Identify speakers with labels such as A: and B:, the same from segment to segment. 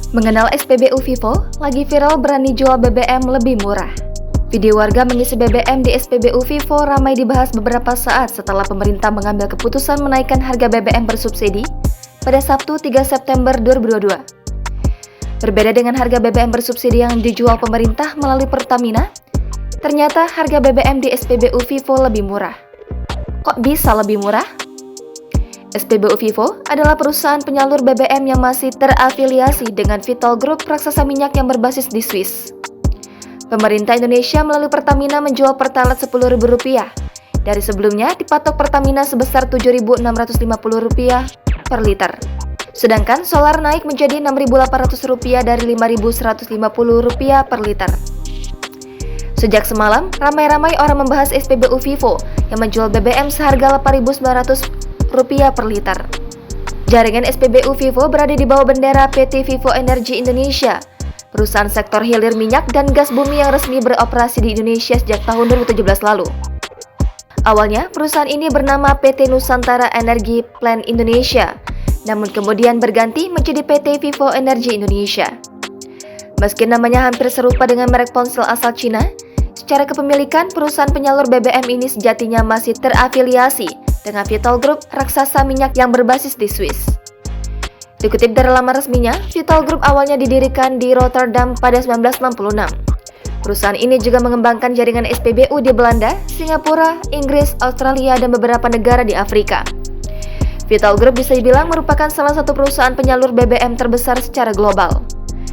A: Mengenal SPBU Vivo, lagi viral berani jual BBM lebih murah. Video warga mengisi BBM di SPBU Vivo ramai dibahas beberapa saat setelah pemerintah mengambil keputusan menaikkan harga BBM bersubsidi pada Sabtu 3 September 2022. Berbeda dengan harga BBM bersubsidi yang dijual pemerintah melalui Pertamina, ternyata harga BBM di SPBU Vivo lebih murah. Kok bisa lebih murah? SPBU Vivo adalah perusahaan penyalur BBM yang masih terafiliasi dengan Vitol Group raksasa minyak yang berbasis di Swiss. Pemerintah Indonesia melalui Pertamina menjual Pertalite Rp10.000. Dari sebelumnya dipatok Pertamina sebesar Rp7.650 per liter. Sedangkan solar naik menjadi Rp6.800 dari Rp5.150 per liter. Sejak semalam, ramai-ramai orang membahas SPBU Vivo yang menjual BBM seharga Rp8.900 per liter. Jaringan SPBU Vivo berada di bawah bendera PT Vivo Energy Indonesia, perusahaan sektor hilir minyak dan gas bumi yang resmi beroperasi di Indonesia sejak tahun 2017 lalu. Awalnya, perusahaan ini bernama PT Nusantara Energy Plan Indonesia, namun kemudian berganti menjadi PT Vivo Energy Indonesia. Meski namanya hampir serupa dengan merek ponsel asal Cina, secara kepemilikan perusahaan penyalur BBM ini sejatinya masih terafiliasi dengan Vitol Group raksasa minyak yang berbasis di Swiss. Dikutip dari laman resminya, Vitol Group awalnya didirikan di Rotterdam pada 1966. Perusahaan ini juga mengembangkan jaringan SPBU di Belanda, Singapura, Inggris, Australia, dan beberapa negara di Afrika. Vitol Group bisa dibilang merupakan salah satu perusahaan penyalur BBM terbesar secara global.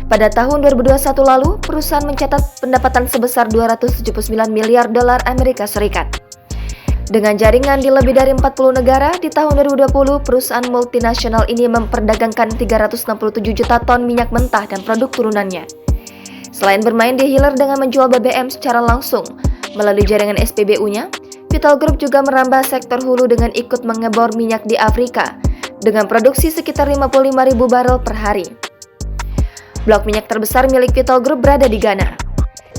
A: Pada tahun 2021 lalu, perusahaan mencatat pendapatan sebesar $279 miliar Amerika Serikat. Dengan jaringan di lebih dari 40 negara, di tahun 2020, perusahaan multinasional ini memperdagangkan 367 juta ton minyak mentah dan produk turunannya. Selain bermain di hilir dengan menjual BBM secara langsung melalui jaringan SPBU-nya, Vitol Group juga merambah sektor hulu dengan ikut mengebor minyak di Afrika dengan produksi sekitar 55.000 barel per hari. Blok minyak terbesar milik Vitol Group berada di Ghana.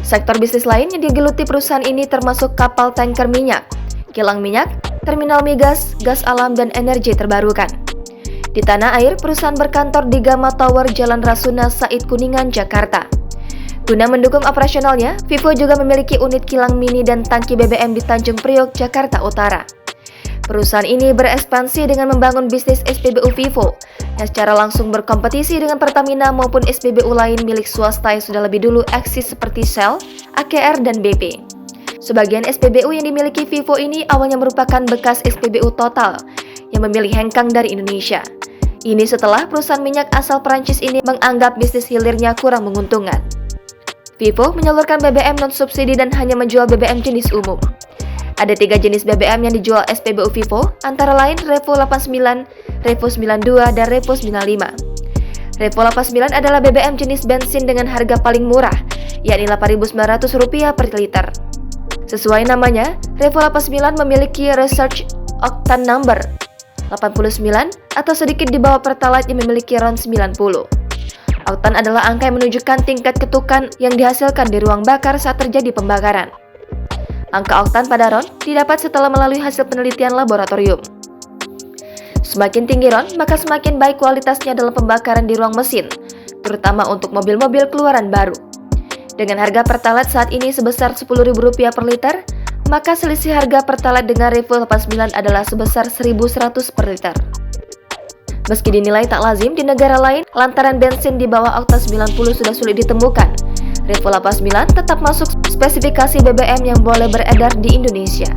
A: Sektor bisnis lain yang digeluti perusahaan ini termasuk kapal tanker minyak, kilang minyak, terminal migas, gas alam, dan energi terbarukan. Di tanah air, perusahaan berkantor di Gama Tower, Jalan Rasuna, Said Kuningan, Jakarta. Guna mendukung operasionalnya, Vivo juga memiliki unit kilang mini dan tangki BBM di Tanjung Priok, Jakarta Utara. Perusahaan ini berekspansi dengan membangun bisnis SPBU Vivo, yang secara langsung berkompetisi dengan Pertamina maupun SPBU lain milik swasta yang sudah lebih dulu eksis seperti Shell, AKR, dan BP. Sebagian SPBU yang dimiliki Vivo ini awalnya merupakan bekas SPBU Total yang memilih hengkang dari Indonesia. Ini setelah perusahaan minyak asal Prancis ini menganggap bisnis hilirnya kurang menguntungkan. Vivo menyalurkan BBM non-subsidi dan hanya menjual BBM jenis umum. Ada 3 jenis BBM yang dijual SPBU Vivo, antara lain Revo 89, Revo 92, dan Revo 95. Revo 89 adalah BBM jenis bensin dengan harga paling murah, yakni Rp8.900 per liter. Sesuai namanya, Revo 89 memiliki research octane number 89 atau sedikit di bawah Pertalite yang memiliki RON 90. Oktan adalah angka yang menunjukkan tingkat ketukan yang dihasilkan di ruang bakar saat terjadi pembakaran. Angka oktan pada RON didapat setelah melalui hasil penelitian laboratorium. Semakin tinggi RON, maka semakin baik kualitasnya dalam pembakaran di ruang mesin, terutama untuk mobil-mobil keluaran baru. Dengan harga Pertalite saat ini sebesar Rp10.000 per liter, maka selisih harga Pertalite dengan Revo 89 adalah sebesar Rp1.100 per liter. Meski dinilai tak lazim di negara lain, lantaran bensin di bawah oktan 90 sudah sulit ditemukan, Revo 89 tetap masuk spesifikasi BBM yang boleh beredar di Indonesia.